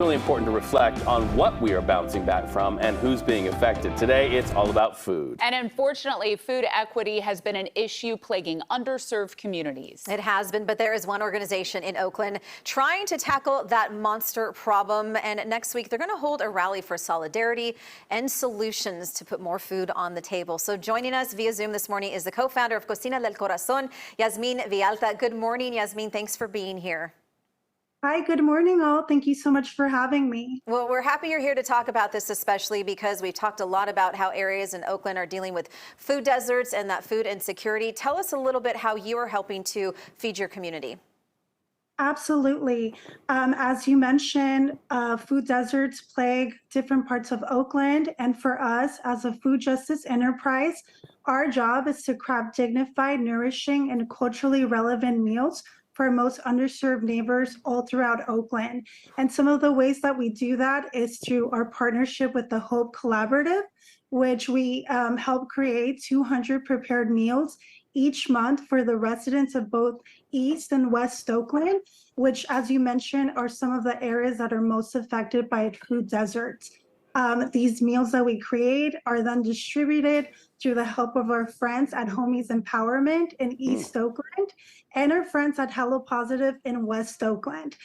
Really important to reflect on what we are bouncing back from and who's being affected. Today, it's all about food. And unfortunately, food equity has been an issue plaguing underserved communities. It has been, but there is one organization in Oakland trying to tackle that monster problem. And next week, they're going to hold a rally for solidarity and solutions to put more food on the table. So joining us via Zoom this morning is the co-founder of Cocina Del Corazon, Jazmin Villalta. Good morning, Jazmin. Thanks for being here. Hi, good morning, all. Thank you so much for having me. Well, we're happy you're here to talk about this, especially because we've talked a lot about how areas in Oakland are dealing with food deserts and that food insecurity. Tell us a little bit how you are helping to feed your community. Absolutely. As you mentioned, food deserts plague different parts of Oakland. And for us, as a food justice enterprise, our job is to craft dignified, nourishing, and culturally relevant meals for most underserved neighbors all throughout Oakland. And some of the ways that we do that is through our partnership with the Hope Collaborative, which we help create 200 prepared meals each month for the residents of both East and West Oakland, which, as you mentioned, are some of the areas that are most affected by food deserts. These meals that we create are then distributed through the help of our friends at Homies Empowerment in East Oakland and our friends at Hello Positive in West Oakland.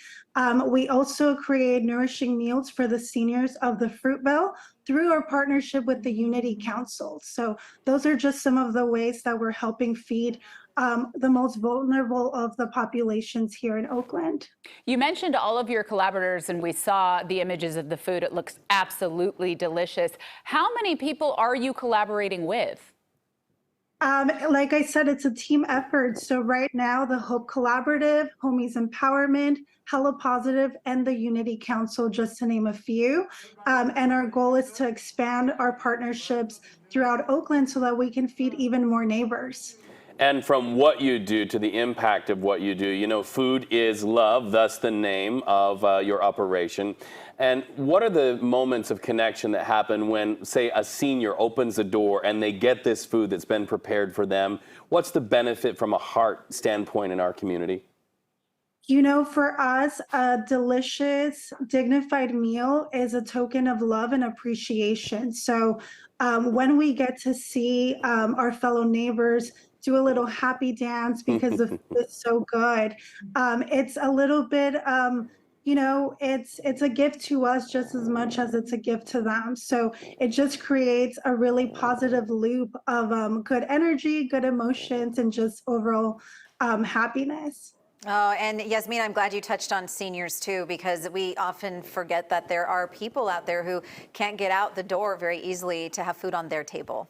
We also create nourishing meals for the seniors of the Fruit Belt through our partnership with the Unity Council. So those are just some of the ways that we're helping feed the most vulnerable of the populations here in Oakland. You mentioned all of your collaborators, and we saw the images of the food. It looks absolutely delicious. How many people are you collaborating with? Like I said, it's a team effort. So right now, the Hope Collaborative, Homies Empowerment, Hello Positive, and the Unity Council, just to name a few. And our goal is to expand our partnerships throughout Oakland so that we can feed even more neighbors. And from what you do to the impact of what you do, you know, food is love, thus the name of your operation. And what are the moments of connection that happen when, say, a senior opens the door and they get this food that's been prepared for them? What's the benefit from a heart standpoint in our community? You know, for us, a delicious, dignified meal is a token of love and appreciation. So when we get to see our fellow neighbors do a little happy dance because the food is so good, it's a little bit, you know, it's a gift to us just as much as it's a gift to them. So it just creates a really positive loop of good energy, good emotions, and just overall happiness. Oh, and Jazmin, I'm glad you touched on seniors too, because we often forget that there are people out there who can't get out the door very easily to have food on their table.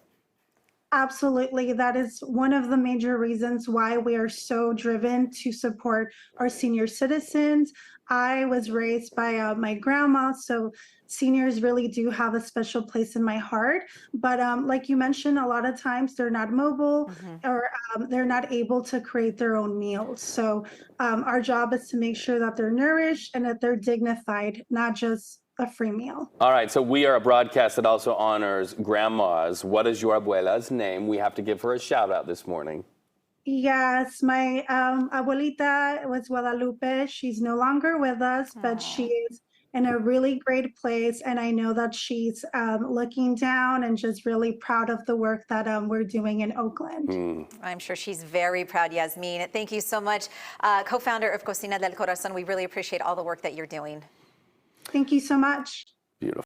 Absolutely. That is one of the major reasons why we are so driven to support our senior citizens. I was raised by my grandma, so seniors really do have a special place in my heart. But like you mentioned, a lot of times they're not mobile or they're not able to create their own meals. So our job is to make sure that they're nourished and that they're dignified, not just a free meal. All right, so we are a broadcast that also honors grandmas. What is your abuela's name? We have to give her a shout out this morning. Yes, my abuelita was Guadalupe. She's no longer with us, but she is in a really great place. And I know that she's looking down and just really proud of the work that we're doing in Oakland. I'm sure she's very proud, Jazmin. Thank you so much. Co-founder of Cocina del Corazon, we really appreciate all the work that you're doing. Thank you so much. Beautiful.